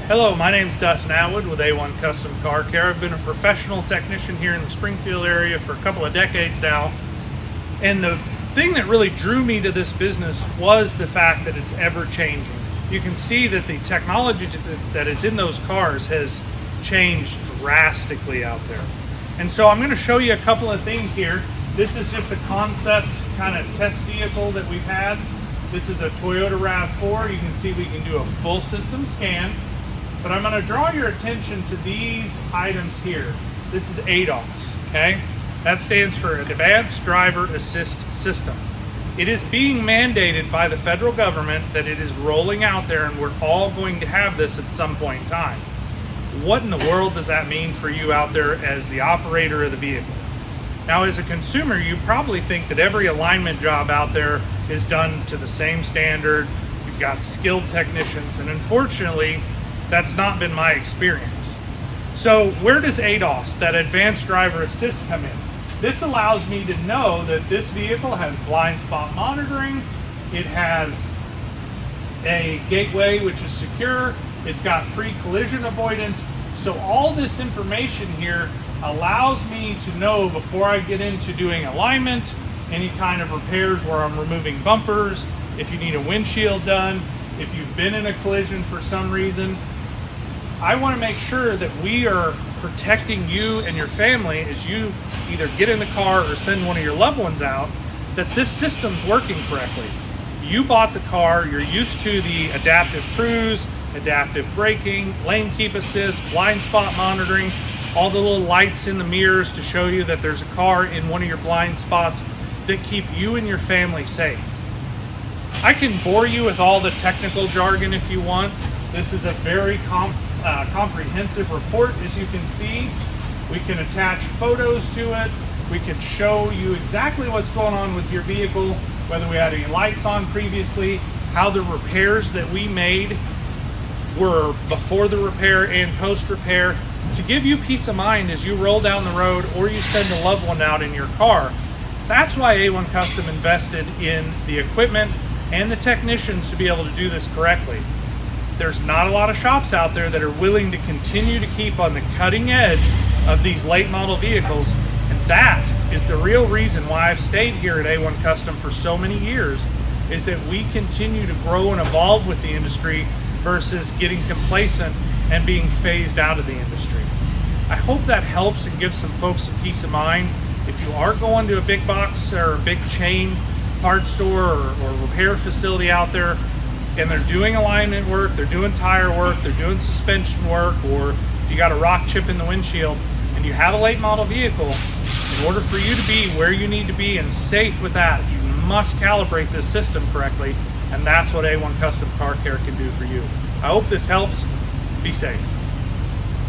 Hello, my name's Dustin Atwood with A1 Custom Car Care. I've been a professional technician here in the Springfield area for a couple of decades now. And the thing that really drew me to this business was the fact that it's ever changing. You can see that the technology that is in those cars has changed drastically out there. And so I'm going to show you a couple of things here. This is just a concept kind of test vehicle that we've had. This is a Toyota RAV4. You can see we can do a full system scan. But I'm going to draw your attention to these items here. This is ADAS, okay? That stands for Advanced Driver Assist System. It is being mandated by the federal government that it is rolling out there, and we're all going to have this at some point in time. What in the world does that mean for you out there as the operator of the vehicle? Now, as a consumer, you probably think that every alignment job out there is done to the same standard. You've got skilled technicians, and unfortunately, that's not been my experience. So where does ADAS, that Advanced Driver Assist, come in? This allows me to know that this vehicle has blind spot monitoring, it has a gateway which is secure, it's got pre-collision avoidance. So all this information here allows me to know before I get into doing alignment, any kind of repairs where I'm removing bumpers, if you need a windshield done, if you've been in a collision for some reason. I want to make sure that we are protecting you and your family as you either get in the car or send one of your loved ones out, that this system's working correctly. You bought the car, you're used to the adaptive cruise, adaptive braking, lane keep assist, blind spot monitoring, all the little lights in the mirrors to show you that there's a car in one of your blind spots that keep you and your family safe. I can bore you with all the technical jargon if you want. This is a very comprehensive report. As you can see, we can attach photos to it. We can show you exactly what's going on with your vehicle, whether we had any lights on previously, how the repairs that we made were before the repair and post repair, to give you peace of mind as you roll down the road or you send a loved one out in your car. That's why A1 Custom invested in the equipment and the technicians to be able to do this correctly. There's not a lot of shops out there that are willing to continue to keep on the cutting edge of these late model vehicles, and that is the real reason why I've stayed here at A1 Custom for so many years, is that we continue to grow and evolve with the industry versus getting complacent and being phased out of the industry. I hope that helps and gives some folks some peace of mind. If you are going to a big box or a big chain parts store or repair facility out there, and they're doing alignment work, they're doing tire work, they're doing suspension work, or if you got a rock chip in the windshield and you have a late model vehicle, in order for you to be where you need to be and safe with that, you must calibrate this system correctly, and that's what A1 Custom Car Care can do for you. I hope this helps. Be safe.